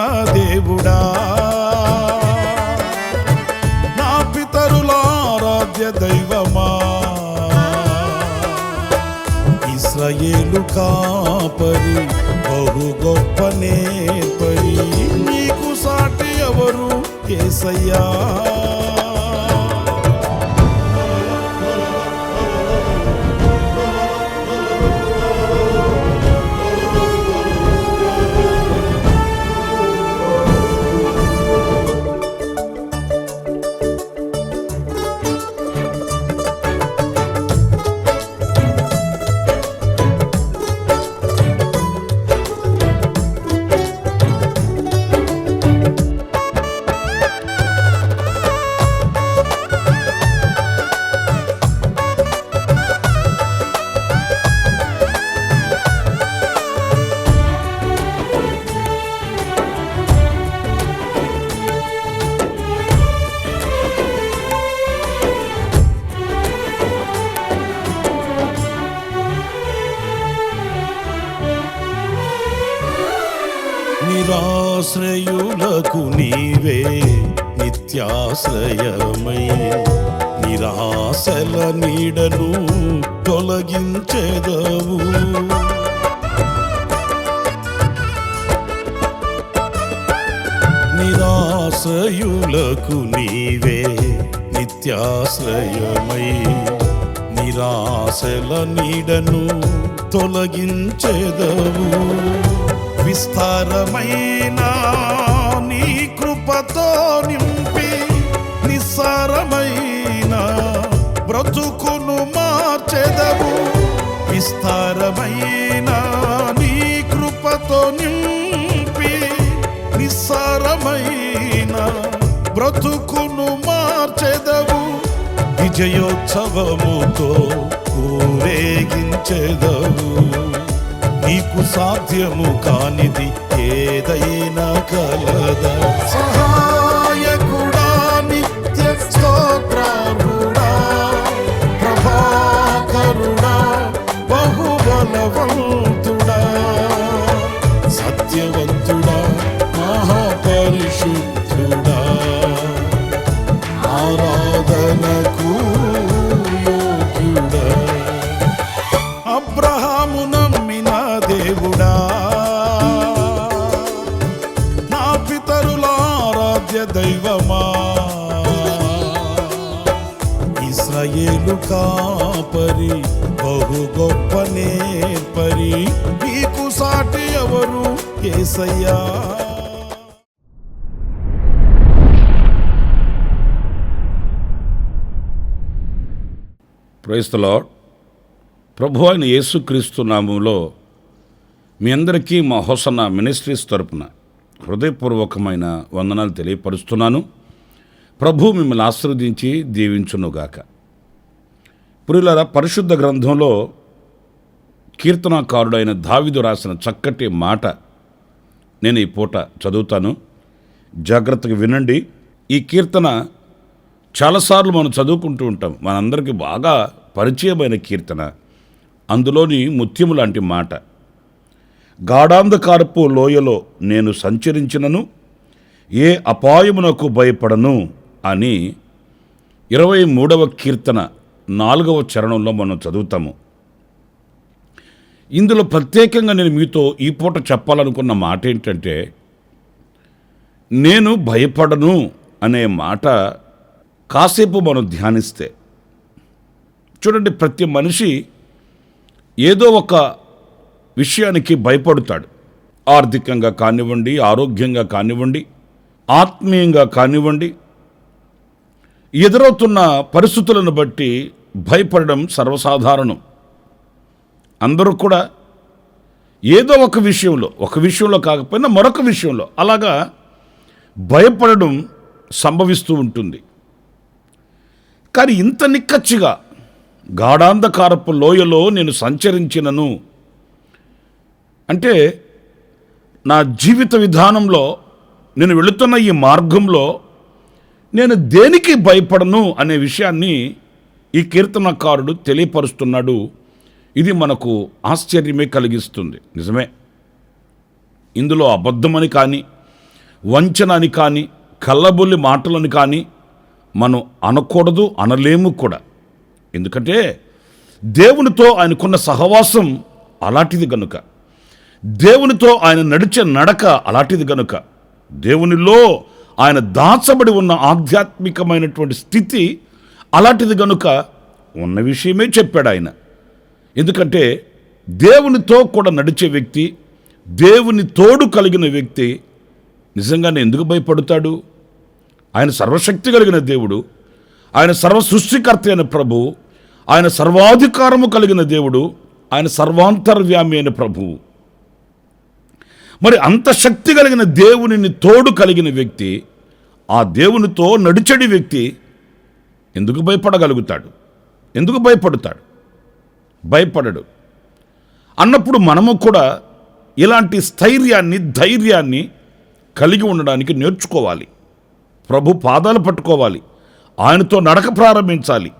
దేవుడా, నా పితరుల ఆరాధ్య దైవమా, ఇశ్రాయేలు కాపరి బహు గొప్ప నేపరి, నీకు సాటి ఎవరు యేసయ్యా. నిరాశ్రయులకు నీవే నిత్యాశ్రయమై, నిరాశల నీడను తొలగించెదవు. నిరాశ్రయులకు నీవే నిత్యాశ్రయమై, నిరాశల నీడను తొలగించెదవు. విస్తారమైన నీ కృపతో నింపి, నిస్సారమైన బ్రతుకును మార్చెదవు. విస్తారమైన నీ కృపతో నింపి, నిస్సారమైన బ్రతుకును మార్చెదవు. విజయోత్సవముతో ఊరేగించెదవు. నీకు సాధ్యము కానిది ఏదైనా కలదా. సహాయకుడా, నిత్య స్తోత్రార్హుడా, ప్రభాకరుడా, బహుబలవంతుడా, సత్యవంతుడా, మహాపరిశుద్ధుడా, ఆరాధనకు యోగ్యుడా. అబ్రహాము నమ్మిన దేవుడా, నా పితరుల ఆరాధ్య దైవమా, ఇశ్రాయేలు కాపరి బహు గొప్ప నేపరి, నీకు సాటి ఎవరు యేసయ్యా. Praise the Lord. ప్రభు అయిన యేసుక్రీస్తు నామంలో మీ అందరికీ మా హోసన్న మినిస్ట్రీస్ తరపున హృదయపూర్వకమైన వందనాలు తెలియపరుస్తున్నాను. ప్రభు మిమ్మల్ని ఆశీర్వదించి దీవించునుగాక. ప్రియులారా, పరిశుద్ధ గ్రంథంలో కీర్తనాకారుడైన దావీదు రాసిన చక్కటి మాట నేను ఈ పూట చదువుతాను. జాగ్రత్తగా వినండి. ఈ కీర్తన చాలాసార్లు మనం చదువుకుంటూ ఉంటాం. మనందరికీ బాగా పరిచయమైన కీర్తన. అందులోని ముత్యము లాంటి మాట, గాఢాంధకారపు లోయలో నేను సంచరించినను ఏ అపాయమునకు భయపడను అని 23వ కీర్తన 4వ చరణంలో మనం చదువుతాము. ఇందులో ప్రత్యేకంగా నేను మీతో ఈ పూట చెప్పాలనుకున్న మాట ఏంటంటే, నేను భయపడను అనే మాట కాసేపు మనం ధ్యానిస్తే చూడండి, ప్రతి మనిషి ఏదో ఒక విషయానికి భయపడతాడు. ఆర్థికంగా కానివ్వండి, ఆరోగ్యంగా కానివ్వండి, ఆత్మీయంగా కానివ్వండి, ఎదురవుతున్న పరిస్థితులను బట్టి భయపడడం సర్వసాధారణం. అందరూ కూడా ఏదో ఒక విషయంలో కాకపోయినా మరొక విషయంలో అలాగా భయపడడం సంభవిస్తూ ఉంటుంది. కానీ ఇంత నిక్కచ్చిగా గాఢాంధకారపు లోయలో నేను సంచరించినను అంటే, నా జీవిత విధానంలో నేను వెళుతున్న ఈ మార్గంలో నేను దేనికి భయపడను అనే విషయాన్ని ఈ కీర్తనకారుడు తెలియపరుస్తున్నాడు. ఇది మనకు ఆశ్చర్యమే కలిగిస్తుంది. నిజమే, ఇందులో అబద్ధమని కానీ వంచన అని కానీ కల్లబొల్లి మాటలని కానీ మనం అనకూడదు, అనలేము కూడా. ఎందుకంటే దేవునితో ఆయనకున్న సహవాసం అలాంటిది గనుక, దేవునితో ఆయన నడిచే నడక అలాంటిది గనుక, దేవునిలో ఆయన దాచబడి ఉన్న ఆధ్యాత్మికమైనటువంటి స్థితి అలాంటిది గనుక ఉన్న విషయమే చెప్పాడు ఆయన. ఎందుకంటే దేవునితో కూడా నడిచే వ్యక్తి, దేవుని తోడు కలిగిన వ్యక్తి నిజంగానే ఎందుకు భయపడతాడు? ఆయన సర్వశక్తి కలిగిన దేవుడు, ఆయన సర్వ సృష్టికర్త అయిన ప్రభువు, ఆయన సర్వాధికారము కలిగిన దేవుడు, ఆయన సర్వాంతర్వ్యామి అయిన ప్రభువు. మరి అంత శక్తి కలిగిన దేవునిని తోడు కలిగిన వ్యక్తి, ఆ దేవునితో నడిచడి వ్యక్తి ఎందుకు భయపడగలుగుతాడు? ఎందుకు భయపడతాడు? భయపడడు. అన్నప్పుడు మనము కూడా ఇలాంటి స్థైర్యాన్ని, ధైర్యాన్ని కలిగి ఉండడానికి నేర్చుకోవాలి. ప్రభు పాదాలు పట్టుకోవాలి, ఆయనతో నడక ప్రారంభించాలి,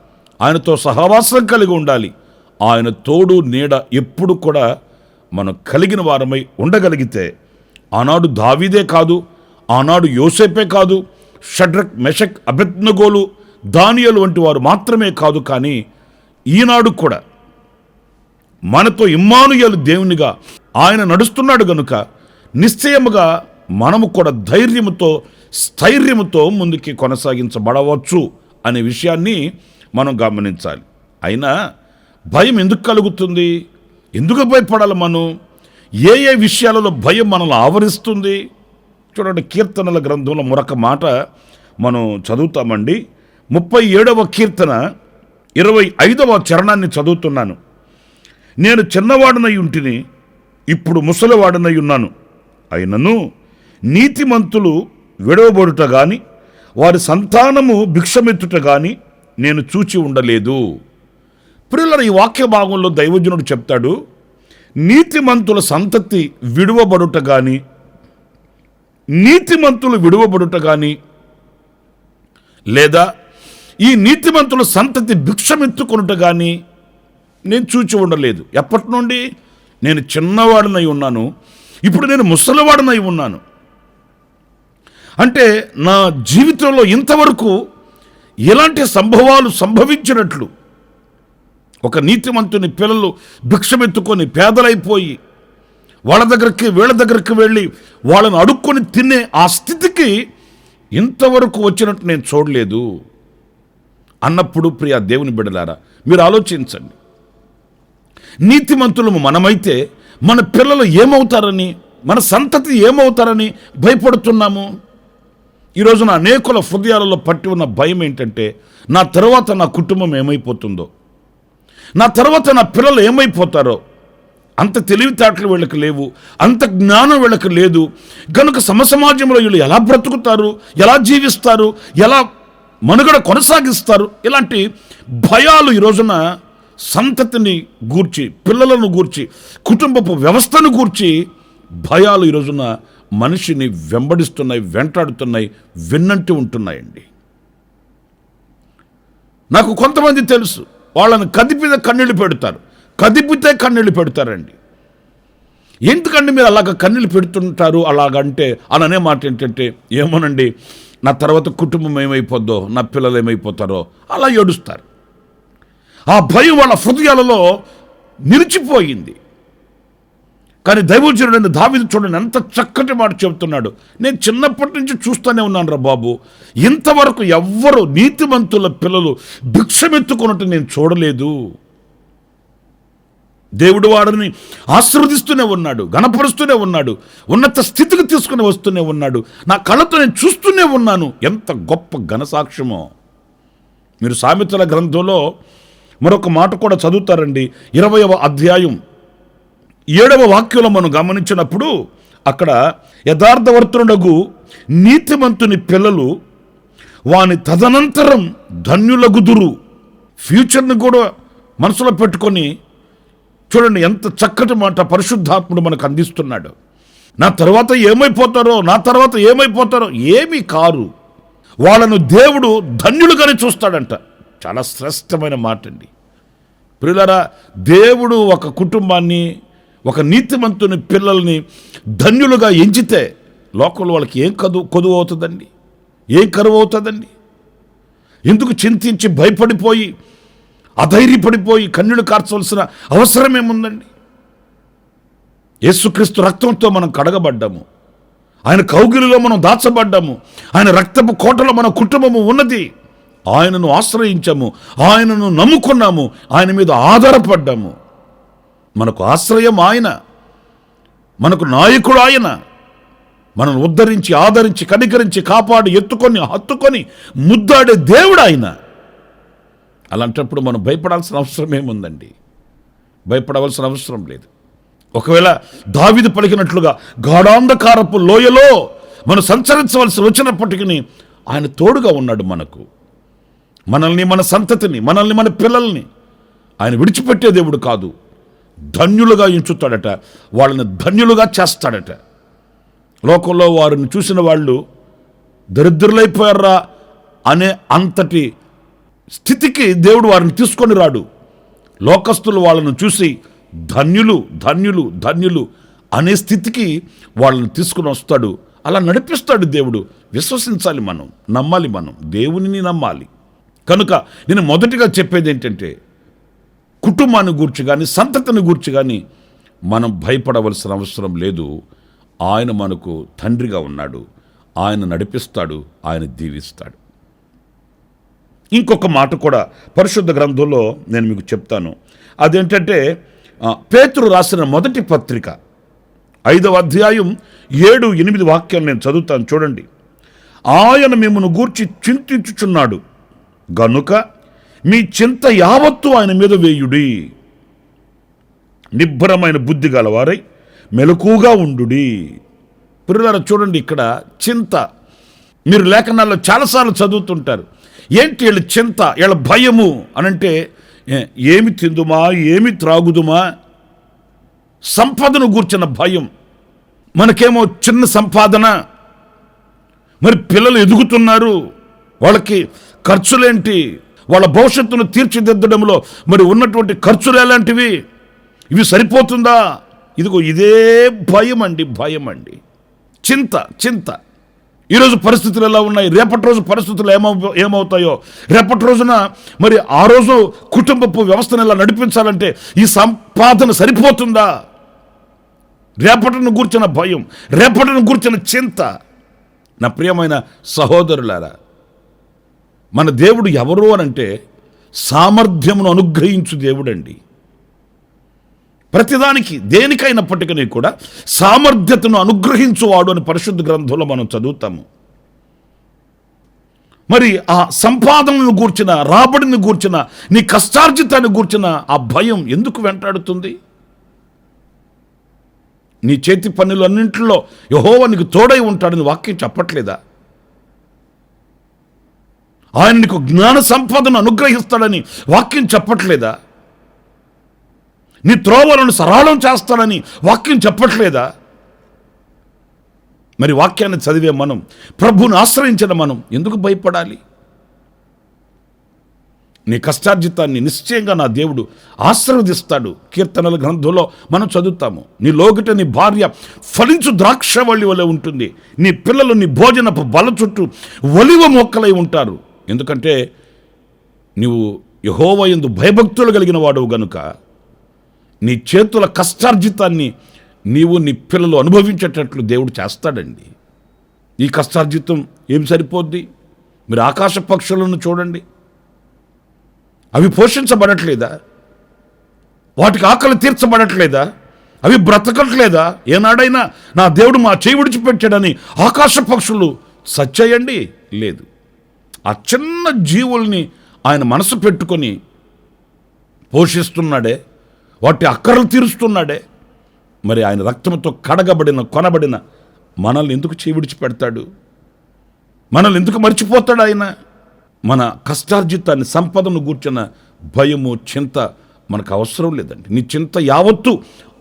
ఆయనతో సహవాసం కలిగి ఉండాలి. ఆయన తోడు నీడ ఎప్పుడు కూడా మనం కలిగిన వారమై ఉండగలిగితే, ఆనాడు దావీదే కాదు, ఆనాడు యోసేపే కాదు, షడ్రక్, మెషక్, అబేద్నెగోలు, దానియేలు వంటి వారు మాత్రమే కాదు, కానీ ఈనాడు కూడా మనతో ఇమ్మానుయేలు దేవునిగా ఆయన నడుస్తున్నాడు గనుక నిశ్చయముగా మనము కూడా ధైర్యముతో, స్థైర్యముతో ముందుకి కొనసాగించబడవచ్చు అనే విషయాన్ని మనం గమనించాలి. అయినా భయం ఎందుకు కలుగుతుంది? ఎందుకు భయపడాలి మనం? ఏ ఏ విషయాలలో భయం మనల్ని ఆవరిస్తుంది? చూడండి, కీర్తనల గ్రంథంలో మరొక మాట మనం చదువుతామండి. 37వ కీర్తన 25వ చరణాన్ని చదువుతున్నాను. నేను చిన్నవాడనై ఉంటిని, ఇప్పుడు ముసలివాడనై ఉన్నాను. అయినను నీతిమంతులు విడవబడుట గాని వారి సంతానము భిక్షమెత్తుట గాని నేను చూచి ఉండలేదు. ప్రియులారా, ఈ వాక్య భాగంలో దైవజనుడు చెప్తాడు, నీతిమంతుల సంతతి విడువబడుట గాని, నీతిమంతులు విడువబడుట గాని, లేదా ఈ నీతిమంతుల సంతతి భిక్షమెత్తుకొనుట గాని నేను చూచి ఉండలేదు. ఎప్పటి నుండి? నేను చిన్నవాడినై ఉన్నాను, ఇప్పుడు నేను ముసలివాడినై ఉన్నాను. అంటే నా జీవితంలో ఇంతవరకు ఎలాంటి సంభవాలు సంభవించినట్లు, ఒక నీతిమంతుని పిల్లలు భిక్షమెత్తుకొని పేదలైపోయి వాళ్ళ దగ్గరికి వీళ్ళ దగ్గరికి వెళ్ళి వాళ్ళని అడుక్కొని తినే ఆ స్థితికి ఇంతవరకు వచ్చినట్టు నేను చూడలేదు అన్నప్పుడు, ప్రియ దేవుని బిడ్డలారా, మీరు ఆలోచించండి. నీతిమంతులము మనమైతే మన పిల్లలు ఏమవుతారని, మన సంతతి ఏమవుతారని భయపడుతున్నాము. ఈరోజున అనేకుల హృదయాలలో పట్టి ఉన్న భయం ఏంటంటే, నా తర్వాత నా కుటుంబం ఏమైపోతుందో, నా తర్వాత నా పిల్లలు ఏమైపోతారో. అంత తెలివితేటలు వీళ్ళకి లేవు, అంత జ్ఞానం వీళ్ళకి లేదు కనుక సమసమాజంలో వీళ్ళు ఎలా బ్రతుకుతారు, ఎలా జీవిస్తారు, ఎలా మనుగడ కొనసాగిస్తారు? ఇలాంటి భయాలు ఈ రోజున సంతతిని గూర్చి, పిల్లలను గూర్చి, కుటుంబపు వ్యవస్థను గూర్చి భయాలు ఈ రోజున మనిషిని వెంబడిస్తున్నాయి, వెంటాడుతున్నాయి, వెన్నంటి ఉంటున్నాయండి. నాకు కొంతమంది తెలుసు, వాళ్ళని కదిపితే కన్నీళ్ళు పెడతారు, కదిపితే కన్నీళ్ళు పెడతారండి. ఎందుకండి మీరు అలాగ కన్నీళ్ళు పెడుతుంటారు? అలాగంటే అననే మాట ఏంటంటే, ఏమోనండి, నా తర్వాత కుటుంబం ఏమైపోద్దో, నా పిల్లలు ఏమైపోతారో అలా ఏడుస్తారు. ఆ భయం వాళ్ళ హృదయాలలో నిలిచిపోయింది. కానీ దైవజనుడైన దావీదు చూడండి ఎంత చక్కటి మాట చెబుతున్నాడు. నేను చిన్నప్పటి నుంచి చూస్తూనే ఉన్నాను రా బాబు, ఇంతవరకు ఎవ్వరు నీతిమంతుల పిల్లలు భిక్షమెత్తుకున్నట్టు నేను చూడలేదు. దేవుడు వాడిని ఆశీర్వదిస్తూనే ఉన్నాడు, గణపరుస్తూనే ఉన్నాడు, ఉన్నత స్థితికి తీసుకుని వస్తూనే ఉన్నాడు. నా కళ్ళతో నేను చూస్తూనే ఉన్నాను. ఎంత గొప్ప ఘనసాక్ష్యమో. మీరు సామెతల గ్రంథంలో మరొక మాట కూడా చదువుతారండి. 20వ అధ్యాయం 7వ వాక్యంలో మనం గమనించినప్పుడు అక్కడ యథార్థవర్తనుడగు నీతిమంతుని పిల్లలు వాని తదనంతరం ధన్యులగుదురు. ఫ్యూచర్ని కూడా మనసులో పెట్టుకొని చూడండి ఎంత చక్కటి మాట పరిశుద్ధాత్ముడు మనకు అందిస్తున్నాడు. నా తర్వాత ఏమైపోతారో, నా తర్వాత ఏమైపోతారో, ఏమీ కారు. వాళ్ళను దేవుడు ధన్యులుగానే చూస్తాడంట. చాలా శ్రేష్టమైన మాట అండి. ప్రియులారా, దేవుడు ఒక కుటుంబాన్ని, ఒక నీతిమంతుని పిల్లల్ని ధన్యులుగా ఎంచితే లోకంలో వాళ్ళకి ఏం కొదువు అవుతుందండి? ఏం కరువు అవుతుందండి? ఎందుకు చింతించి భయపడిపోయి అధైర్యపడిపోయి కన్నీళ్లు కార్చవలసిన అవసరం ఏముందండి? యేసుక్రీస్తు రక్తంతో మనం కడగబడ్డాము, ఆయన కౌగిలిలో మనం దాచబడ్డాము, ఆయన రక్తపు కోటలో మన కుటుంబము ఉన్నది. ఆయనను ఆశ్రయించాము, ఆయనను నమ్ముకున్నాము, ఆయన మీద ఆధారపడ్డాము. మనకు ఆశ్రయం ఆయన, మనకు నాయకుడు ఆయన. మనల్ని ఉద్ధరించి ఆదరించి కనికరించి కాపాడి ఎత్తుకొని హత్తుకొని ముద్దాడే దేవుడు ఆయన. అలాంటప్పుడు మనం భయపడాల్సిన అవసరం ఏముందండి? భయపడవలసిన అవసరం లేదు. ఒకవేళ దావీదు పలికినట్లుగా గాఢాంధకారపు లోయలో మనం సంచరించవలసి వచ్చినప్పటికీ ఆయన తోడుగా ఉన్నాడు. మనల్ని మన సంతతిని మనల్ని మన పిల్లల్ని ఆయన విడిచిపెట్టే దేవుడు కాదు. ధన్యులుగా ఎంచుతాడట, వాళ్ళని ధన్యులుగా చేస్తాడట. లోకంలో వారిని చూసిన వాళ్ళు దరిద్రులైపోయారా అనే అంతటి స్థితికి దేవుడు వారిని తీసుకొని రాడు. లోకస్తులు వాళ్ళను చూసి ధన్యులు ధన్యులు ధన్యులు అనే స్థితికి వాళ్ళని తీసుకుని వస్తాడు. అలా నడిపిస్తాడు దేవుడు. విశ్వసించాలి, మనం నమ్మాలి, మనం దేవునిని నమ్మాలి. కనుక నేను మొదటిగా చెప్పేది ఏంటంటే, కుటుంబాన్ని గూర్చి కానీ సంతతిని గూర్చి కానీ మనం భయపడవలసిన అవసరం లేదు. ఆయన మనకు తండ్రిగా ఉన్నాడు, ఆయన నడిపిస్తాడు, ఆయన దీవిస్తాడు. ఇంకొక మాట కూడా పరిశుద్ధ గ్రంథంలో నేను మీకు చెప్తాను. అదేంటంటే పేతురు రాసిన మొదటి పత్రిక 5వ అధ్యాయం 7-8 వాక్యాలు నేను చదువుతాను, చూడండి. ఆయన మిమ్మల్ని గూర్చి చింతించుచున్నాడు గనుక మీ చింత యావత్తు ఆయన మీద వేయుడి. నిబ్బరమైన బుద్ధి గలవారై మెలకుగా ఉండుడి. పిల్లలారా చూడండి, ఇక్కడ చింత మీరు లేఖనాల్లో చాలాసార్లు చదువుతుంటారు. ఏంటి వీళ్ళ చింత, వీళ్ళ భయము అనంటే ఏమి తిందుమా, ఏమి త్రాగుదుమా, సంపదను గూర్చిన భయం. మనకేమో చిన్న సంపాదన, మరి పిల్లలు ఎదుగుతున్నారు, వాళ్ళకి ఖర్చులేంటి, వాళ్ళ భవిష్యత్తును తీర్చిదిద్దడంలో మరి ఉన్నటువంటి ఖర్చులు ఎలాంటివి, ఇవి సరిపోతుందా? ఇదే భయం అండి, చింత. ఈరోజు పరిస్థితులు ఎలా ఉన్నాయి, రేపటి రోజు పరిస్థితులు ఏమవుతాయో, రేపటి రోజున మరి ఆ రోజు కుటుంబపు వ్యవస్థను ఎలా నడిపించాలంటే ఈ సంపాదన సరిపోతుందా? రేపటిని గూర్చిన భయం, రేపటిని గూర్చిన చింత. నా ప్రియమైన సహోదరులారా, మన దేవుడు ఎవరు అనంటే సామర్థ్యమును అనుగ్రహించు దేవుడండి. ప్రతిదానికి దేనికైనప్పటికీ కూడా సామర్థ్యతను అనుగ్రహించువాడు అని పరిశుద్ధ గ్రంథంలో మనం చదువుతాము. మరి ఆ సంపాదనను గూర్చిన, రాబడిని గూర్చిన, నీ కష్టార్జితాన్ని గూర్చిన ఆ భయం ఎందుకు వెంటాడుతుంది? నీ చేతి పనులన్నింటిలో యెహోవా నీకు తోడై ఉంటాడని వాక్యం చెప్పట్లేదా? ఆయన నీకు జ్ఞాన సంపదను అనుగ్రహిస్తాడని వాక్యం చెప్పట్లేదా? నీ త్రోవలను సరళం చేస్తాడని వాక్యం చెప్పట్లేదా? మరి వాక్యాన్ని చదివే మనం, ప్రభువుని ఆశ్రయించిన మనం ఎందుకు భయపడాలి? నీ కష్టార్జితాన్ని నిశ్చయంగా నా దేవుడు ఆశీర్వదిస్తాడు. కీర్తనల గ్రంథంలో మనం చదువుతాము, నీ లోగిట నీ భార్య ఫలించు ద్రాక్షవల్లి వలె ఉంటుంది, నీ పిల్లలు నీ భోజనపు బల చుట్టూ ఒలివ మొక్కలై ఉంటారు. ఎందుకంటే నీవు యెహోవా యందు భయభక్తులు కలిగిన వాడవు గనుక నీ చేతుల కష్టార్జితాన్ని నీవు నీ పిల్లలు అనుభవించేటట్లు దేవుడు చేస్తాడండి. ఈ కష్టార్జితం ఏం సరిపోద్ది? మీరు ఆకాశ పక్షులను చూడండి, అవి పోషించబడట్లేదా? వాటికి ఆకలి తీర్చబడట్లేదా? అవి బ్రతకట్లేదా? ఏనాడైనా నా దేవుడు మా చేయి విడిచిపెట్టాడని ఆకాశ పక్షులు సచ్చాయండి? లేదు. ఆ చిన్న జీవుల్ని ఆయన మనసు పెట్టుకొని పోషిస్తున్నాడే, వాటి అక్కర్లు తీరుస్తున్నాడే. మరి ఆయన రక్తంతో కడగబడిన కొనబడిన మనల్ని ఎందుకు చేయి విడిచిపెడతాడు? మనల్ని ఎందుకు మర్చిపోతాడు ఆయన? మన కష్టార్జితాన్ని, సంపదను గూర్చిన భయము, చింత మనకు అవసరం లేదండి. నీ చింత యావత్తు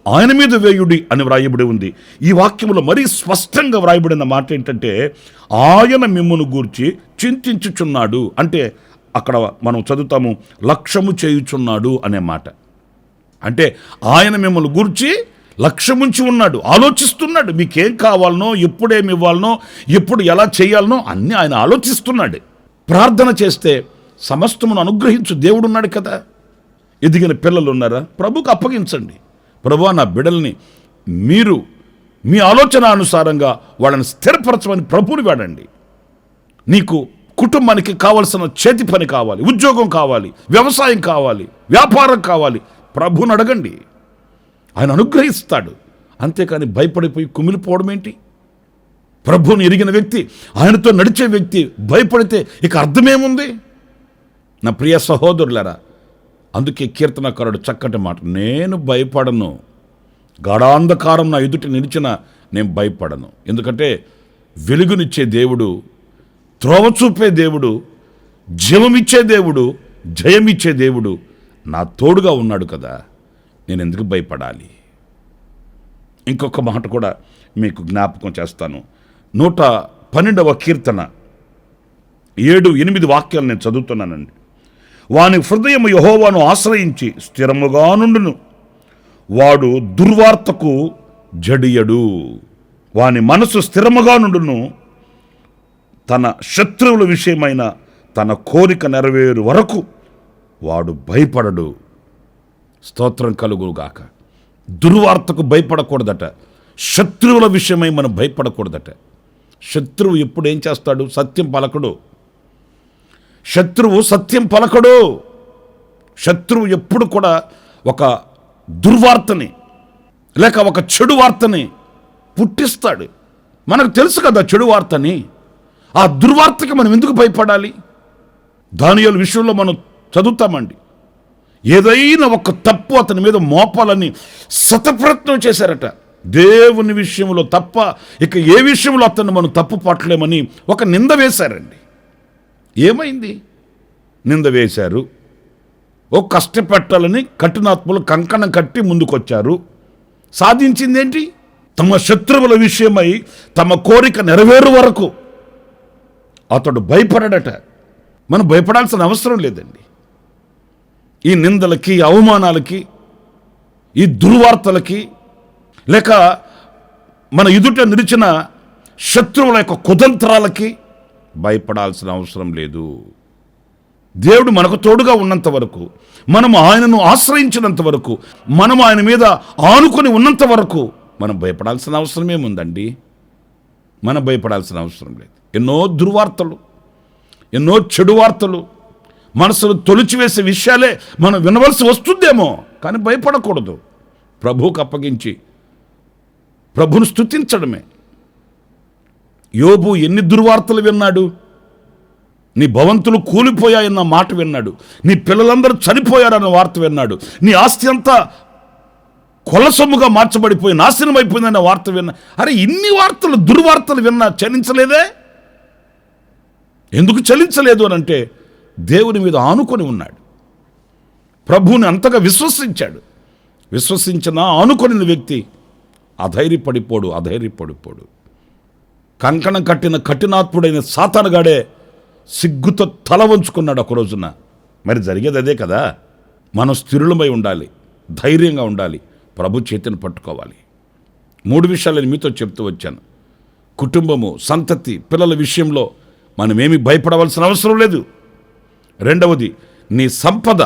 ఆయన మీద వేయుడి అని వ్రాయబడి ఉంది. ఈ వాక్యంలో మరీ స్పష్టంగా వ్రాయబడిన మాట ఏంటంటే, ఆయన మిమ్మును గూర్చి చింతించుచున్నాడు. అంటే అక్కడ మనం చదువుతాము, లక్ష్యము చేయుచున్నాడు అనే మాట. అంటే ఆయన మిమ్మల్ని గూర్చి లక్ష్యముంచి ఉన్నాడు, ఆలోచిస్తున్నాడు. మీకేం కావాలనో, ఎప్పుడేమి ఇవ్వాలనో, ఎప్పుడు ఎలా చేయాలనో అన్నీ ఆయన ఆలోచిస్తున్నాడు. ప్రార్థన చేస్తే సమస్తమును అనుగ్రహించు దేవుడున్నాడు కదా. ఎదిగిన పిల్లలు ఉన్నారా? ప్రభుకు అప్పగించండి. ప్రభువా, నా బిడ్డల్ని మీరు మీ ఆలోచన అనుసారంగా వాళ్ళని స్థిరపరచమని ప్రభువుని వాడండి. నీకు కుటుంబానికి కావలసిన చేతి పని కావాలి, ఉద్యోగం కావాలి, వ్యవసాయం కావాలి, వ్యాపారం కావాలి, ప్రభువుని అడగండి, ఆయన అనుగ్రహిస్తాడు. అంతేకాని భయపడిపోయి కుమిలిపోవడం ఏంటి? ప్రభువుని ఎరిగిన వ్యక్తి, ఆయనతో నడిచే వ్యక్తి భయపడితే ఇక అర్థమేముంది? నా ప్రియ సహోదరులారా, అందుకే కీర్తనకారుడు చక్కటి మాట, నేను భయపడను, గాఢాంధకారం నా ఎదుట నిలిచిన నేను భయపడను. ఎందుకంటే వెలుగునిచ్చే దేవుడు, త్రోవ చూపే దేవుడు, జీవమిచ్చే దేవుడు, జయమిచ్చే దేవుడు నా తోడుగా ఉన్నాడు కదా, నేను ఎందుకు భయపడాలి? ఇంకొక మాట కూడా మీకు జ్ఞాపకం చేస్తాను. 112వ కీర్తన 7-8 వాక్యాలు నేను చదువుతున్నానండి. వాని హృదయం యెహోవాను ఆశ్రయించి స్థిరముగా నుండును, వాడు దుర్వార్తకు జడియడు. వాని మనసు స్థిరముగా నుండును, తన శత్రువుల విషయమైన తన కోరిక నెరవేరు వరకు వాడు భయపడడు. స్తోత్రం కలుగుగాక. దుర్వార్తకు భయపడకూడదట, శత్రువుల విషయమై మనం భయపడకూడదట. శత్రువు ఎప్పుడు ఏం చేస్తాడు? సత్యం పలకడు. శత్రువు సత్యం పలకడు. శత్రువు ఎప్పుడు కూడా ఒక దుర్వార్తని లేక ఒక చెడు వార్తని పుట్టిస్తాడు. మనకు తెలుసు కదా చెడు వార్తని. ఆ దుర్వార్తకి మనం ఎందుకు భయపడాలి? దానియేలు విషయంలో మనం చదువుతామండి. ఏదైనా ఒక తప్పు అతని మీద మోపాలని శతప్రయత్నం చేశారట. దేవుని విషయంలో తప్ప ఇక ఏ విషయంలో అతన్ని మనం తప్పు పట్టలేమని ఒక నింద వేశారండి. ఏమైంది? నింద వేశారు. ఓ కష్టపెట్టాలని కఠినాత్ములు కంకణం కట్టి ముందుకొచ్చారు. సాధించిందేంటి? తమ శత్రువుల విషయమై తమ కోరిక నెరవేరు వరకు అతడు భయపడట. మనం భయపడాల్సిన అవసరం లేదండి. ఈ నిందలకి, అవమానాలకి, ఈ దుర్వార్తలకి, లేక మన ఎదుట నిలిచిన శత్రువుల యొక్క కుతంత్రాలకి భయపడాల్సిన అవసరం లేదు. దేవుడు మనకు తోడుగా ఉన్నంత వరకు, మనం ఆయనను ఆశ్రయించినంత వరకు, మనం ఆయన మీద ఆనుకొని ఉన్నంత వరకు మనం భయపడాల్సిన అవసరం ఏముందండి? మనం భయపడాల్సిన అవసరం లేదు. ఎన్నో దుర్వార్తలు, ఎన్నో చెడు వార్తలు, మనసును తొలిచివేసే విషయాలే మనం వినవలసి వస్తుందేమో, కానీ భయపడకూడదు. ప్రభువుకు అప్పగించి ప్రభువును స్తుతించడమే. యోబు ఎన్ని దుర్వార్తలు విన్నాడు? నీ భవంతులు కూలిపోయాయన్న మాట విన్నాడు. నీ పిల్లలందరూ చనిపోయారన్న వార్త విన్నాడు. నీ ఆస్తి అంతా కొలసొమ్ముగా మార్చబడిపోయి నాశనం అయిపోయిందన్న వార్త విన్నా. అరే, ఇన్ని వార్తలు, దుర్వార్తలు విన్నా చలించలేదే? ఎందుకు చలించలేదు అని అంటే దేవుని మీద ఆనుకొని ఉన్నాడు. ప్రభువుని అంతగా విశ్వసించాడు. విశ్వసించిన ఆనుకొనిన వ్యక్తి అధైర్యపడిపోడు. కంకణం కట్టిన కఠినాత్ముడైన సాతానుగాడే సిగ్గుతో తల వంచుకున్నాడు ఒక రోజున. మరి జరిగేది అదే కదా. మనం స్థిరులమై ఉండాలి, ధైర్యంగా ఉండాలి, ప్రభు చేతిని పట్టుకోవాలి. 3 విషయాలు నేను మీతో చెప్తూ వచ్చాను. కుటుంబము, సంతతి, పిల్లల విషయంలో మనమేమి భయపడవలసిన అవసరం లేదు. రెండవది, నీ సంపద,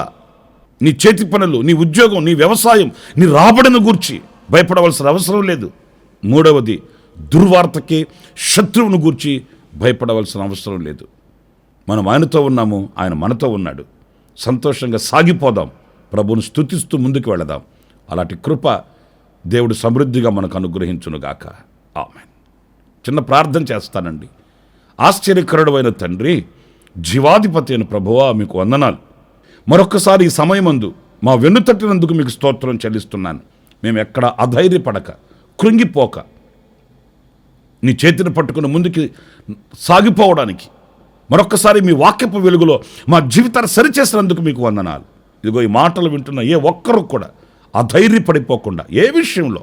నీ చేతి పనులు, నీ ఉద్యోగం, నీ వ్యవసాయం, నీ రాబడిని గూర్చి భయపడవలసిన అవసరం లేదు. మూడవది, దుర్వార్తకి, శత్రువును గూర్చి భయపడవలసిన అవసరం లేదు. మనం ఆయనతో ఉన్నాము, ఆయన మనతో ఉన్నాడు. సంతోషంగా సాగిపోదాం, ప్రభువును స్తుతిస్తూ ముందుకు వెళదాం. అలాంటి కృప దేవుడు సమృద్ధిగా మనకు అనుగ్రహించునుగాక. ఆమేన్. చిన్న ప్రార్థన చేస్తానండి. ఆశ్చర్యకరుడైన తండ్రి, జీవాధిపతి అయిన ప్రభువా, మీకు వందనాలు. మరొక్కసారి ఈ సమయమందు మా వెన్నుతట్టినందుకు మీకు స్తోత్రం చెల్లిస్తున్నాను. మేము ఎక్కడ అధైర్యపడక, కృంగిపోక, నీ చేతిని పట్టుకుని ముందుకి సాగిపోవడానికి మరొక్కసారి మీ వాక్యపు వెలుగులో మా జీవితాన్ని సరిచేసినందుకు మీకు వందనాలు. ఇదిగో ఈ మాటలు వింటున్న ఏ ఒక్కరు కూడా అధైర్యపడిపోకుండా, ఏ విషయంలో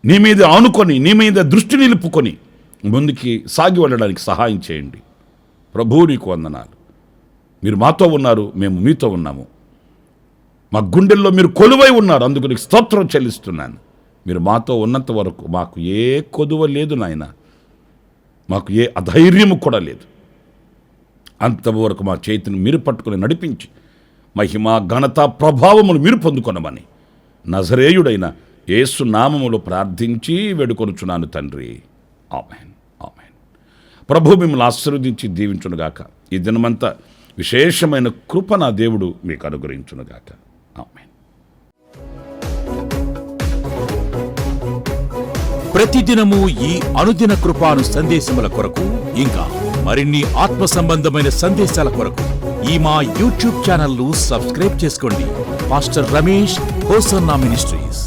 నీ మీద ఆనుకొని, నీ మీద దృష్టి నిలుపుకొని ముందుకి సాగి వెళ్ళడానికి సహాయం చేయండి. ప్రభువు నీకు వందనాలు. మీరు మాతో ఉన్నారు, మేము మీతో ఉన్నాము. మా గుండెల్లో మీరు కొలువై ఉన్నారు, అందుకు నీకు స్తోత్రం చెల్లిస్తున్నాను. మీరు మాతో ఉన్నంత వరకు మాకు ఏ కొదువ లేదు నాయన, మాకు ఏ అధైర్యము కూడా లేదు. అంతవరకు మా చేతిని మీరు పట్టుకుని నడిపించి మహిమ ఘనత ప్రభావములు మీరు పొందుకొనమని నజరేయుడైన యేసు నామములో ప్రార్థించి వేడుకొనుచున్నాను తండ్రి. ఆమేన్, ఆమేన్. ప్రభు మిమ్మల్ని ఆశీర్వదించి దీవించునుగాక. ఈ దినమంతా విశేషమైన కృప నా దేవుడు మీకు అనుగ్రహించునుగాక. ఆమేన్. ప్రతిదినము ఈ అనుదిన కృపాను సందేశముల కొరకు, ఇంకా మరిన్ని ఆత్మ సంబంధమైన సందేశాల కొరకు ఈ మా యూట్యూబ్ ఛానల్ ను సబ్స్క్రైబ్ చేసుకోండి. Pastor Ramesh hosanna ministries.